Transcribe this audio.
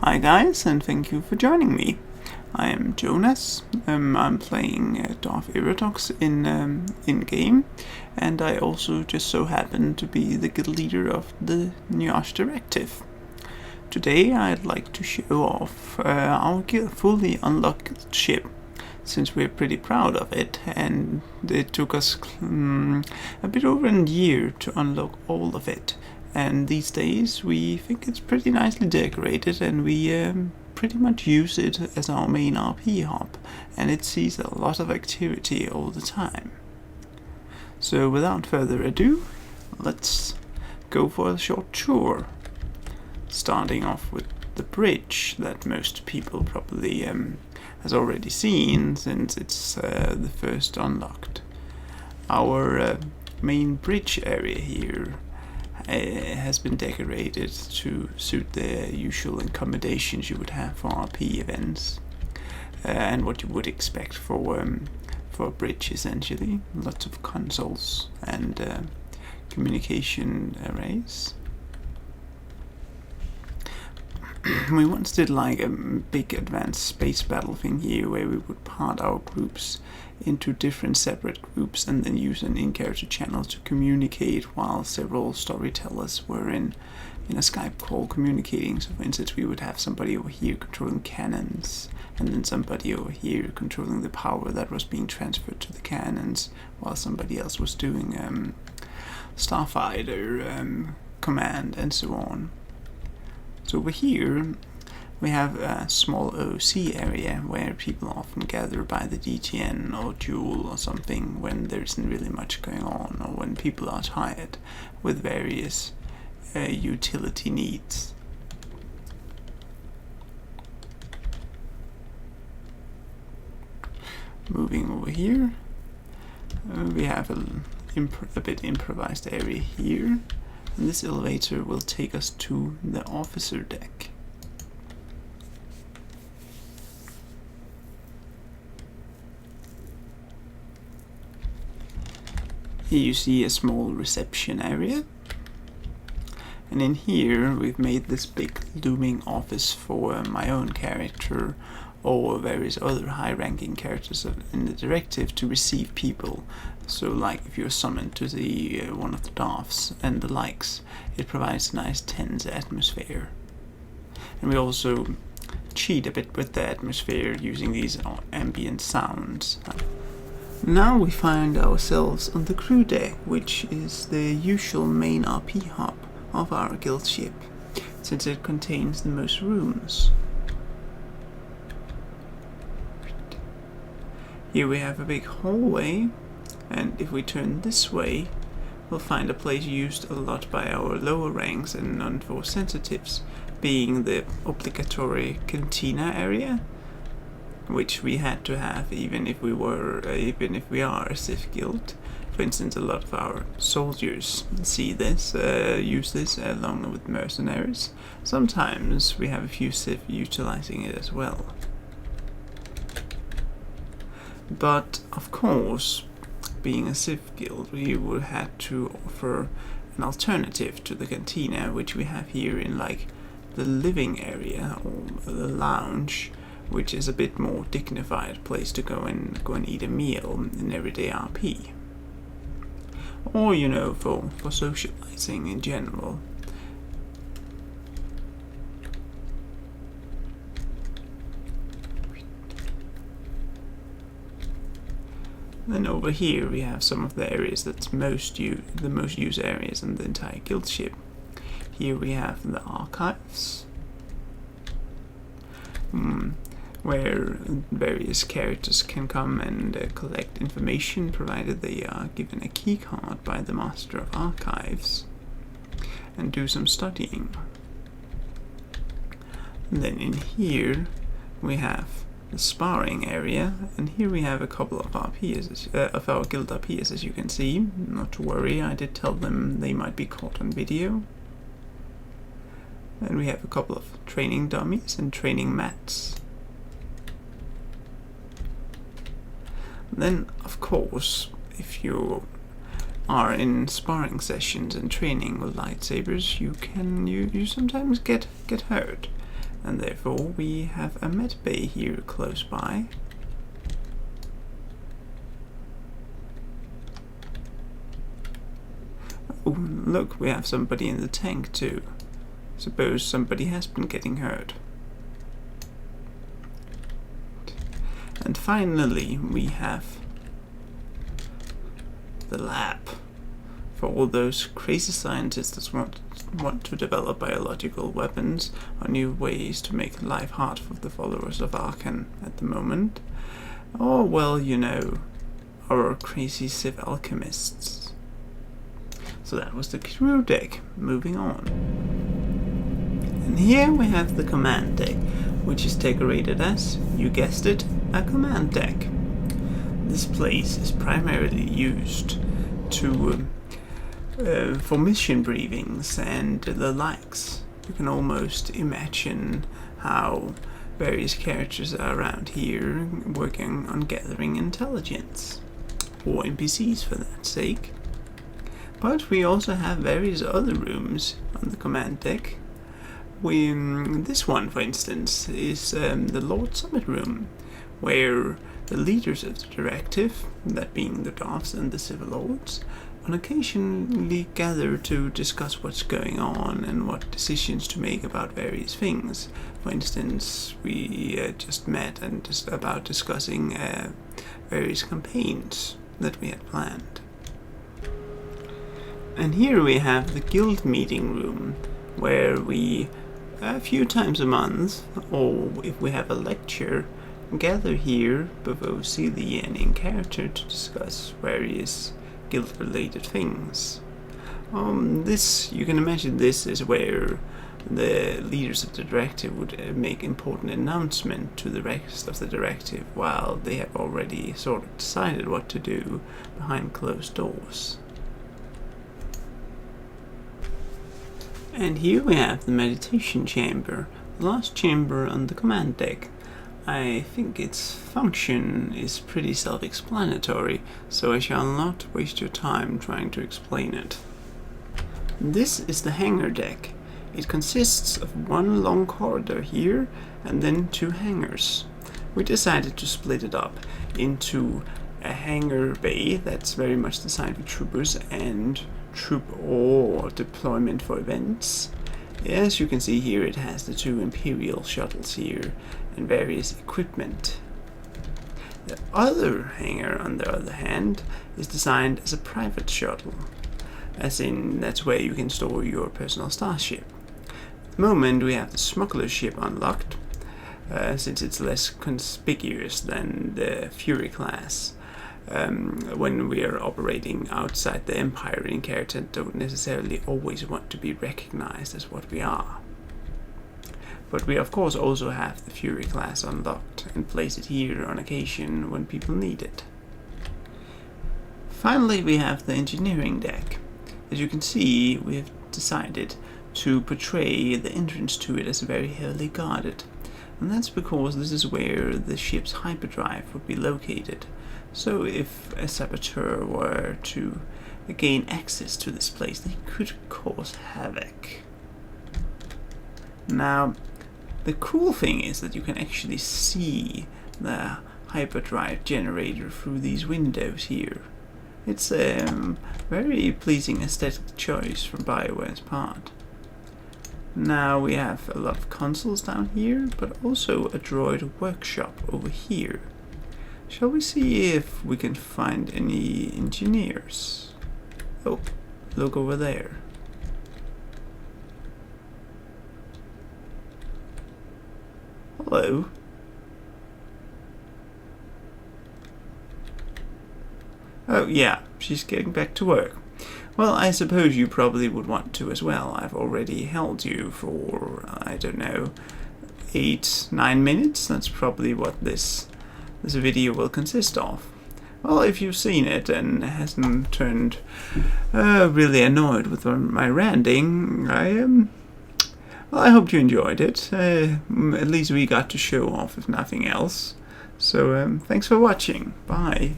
Hi guys, and thank you for joining me. I am Jonas. I'm playing Darth Iradox in game, and I also just so happen to be the guild leader of the Nyaj Directive. Today I'd like to show off our fully unlocked ship, since we're pretty proud of it, and it took us a bit over a year to unlock all of it. And these days we think it's pretty nicely decorated, and we pretty much use it as our main RP hub, and it sees a lot of activity all the time. So without further ado, let's go for a short tour. Starting off with the bridge that most people probably has already seen, since it's the first unlocked. Our main bridge area here has been decorated to suit the usual accommodations you would have for RP events, and what you would expect for a bridge, essentially. Lots of consoles and communication arrays. We once did like a big advanced space battle thing here, where we would part our groups into different separate groups and then use an in-character channel to communicate while several storytellers were in a Skype call communicating. So for instance, we would have somebody over here controlling cannons, and then somebody over here controlling the power that was being transferred to the cannons, while somebody else was doing starfighter command and so on. So over here we have a small OC area where people often gather by the DTN or duel or something when there isn't really much going on, or when people are tired with various utility needs. Moving over here, we have a bit improvised area here. And this elevator will take us to the officer deck. Here you see a small reception area. And in here we've made this big looming office for my own character or various other high-ranking characters in the directive to receive people. So like if you're summoned to the one of the Darths and the likes, it provides a nice tense atmosphere. And we also cheat a bit with the atmosphere using these ambient sounds. Now we find ourselves on the crew deck, which is the usual main RP hub of our guild ship, since it contains the most rooms. Here we have a big hallway, and if we turn this way, we'll find a place used a lot by our lower ranks and non-force sensitives, being the obligatory cantina area, which we had to have even if we are a Sith guild. For instance, a lot of our soldiers see this, use this along with mercenaries. Sometimes we have a few Sith utilizing it as well. But of course, being a Sith guild, we would have to offer an alternative to the cantina, which we have here in like the living area or the lounge, which is a bit more dignified place to go and eat a meal in everyday RP, or for socializing in general. Then over here we have some of the areas that's the most used areas in the entire guild ship. Here we have the archives, where various characters can come and collect information, provided they are given a key card by the Master of Archives, and do some studying. And then in here we have the sparring area, and here we have a couple of RPs, of our guild RPs, as you can see. Not to worry, I did tell them they might be caught on video. And we have a couple of training dummies and training mats. Then, of course, if you are in sparring sessions and training with lightsabers, you sometimes get hurt. and therefore we have a med bay here close by. Oh, look, we have somebody in the tank too. Suppose somebody has been getting hurt. And finally, we have the lab for all those crazy scientists that want to develop biological weapons or new ways to make life hard for the followers of Arkan at the moment. Or, well, you know, our crazy Civ alchemists. So that was the crew deck. Moving on. And here we have the command deck, which is decorated as, you guessed it, a command deck. This place is primarily used to for mission briefings and the likes. You can almost imagine how various characters are around here working on gathering intelligence, or NPCs for that sake. But we also have various other rooms on the command deck. This one, for instance, is the Lord Summit room, where the leaders of the directive, that being the Dwarfs and the Civil Lords, on occasionally gather to discuss what's going on and what decisions to make about various things. For instance, we just met and just about discussing various campaigns that we had planned. And here we have the guild meeting room, where we, a few times a month, or if we have a lecture, gather here before see the in character to discuss various guild-related things. This, you can imagine, this is where the leaders of the directive would make important announcement to the rest of the directive, while they have already sort of decided what to do behind closed doors. And here we have the meditation chamber, the last chamber on the command deck. I think its function is pretty self-explanatory, so I shall not waste your time trying to explain it. This is the hangar deck. It consists of one long corridor here and then two hangars. We decided to split it up into a hangar bay that's very much designed for troopers and troop or deployment for events. As you can see here, it has the two Imperial shuttles here and various equipment. The other hangar, on the other hand, is designed as a private shuttle, as in that's where you can store your personal starship. At the moment we have the smuggler ship unlocked, since it's less conspicuous than the Fury-class. When we are operating outside the Empire in character, don't necessarily always want to be recognized as what we are. But we of course also have the Fury-class unlocked and place it here on occasion when people need it. Finally, we have the engineering deck. As you can see, we have decided to portray the entrance to it as very heavily guarded, and that's because this is where the ship's hyperdrive would be located. So if a saboteur were to gain access to this place, they could cause havoc. Now, the cool thing is that you can actually see the hyperdrive generator through these windows here. It's a very pleasing aesthetic choice from BioWare's part. Now we have a lot of consoles down here, but also a droid workshop over here. Shall we see if we can find any engineers? Oh, look over there. Hello. Oh yeah, she's getting back to work. Well, I suppose you probably would want to as well. I've already held you for, I don't know, 8-9 minutes. That's probably what this video will consist of. Well, if you've seen it and hasn't turned really annoyed with my ranting, I hope you enjoyed it. At least we got to show off, if nothing else. So thanks for watching. Bye.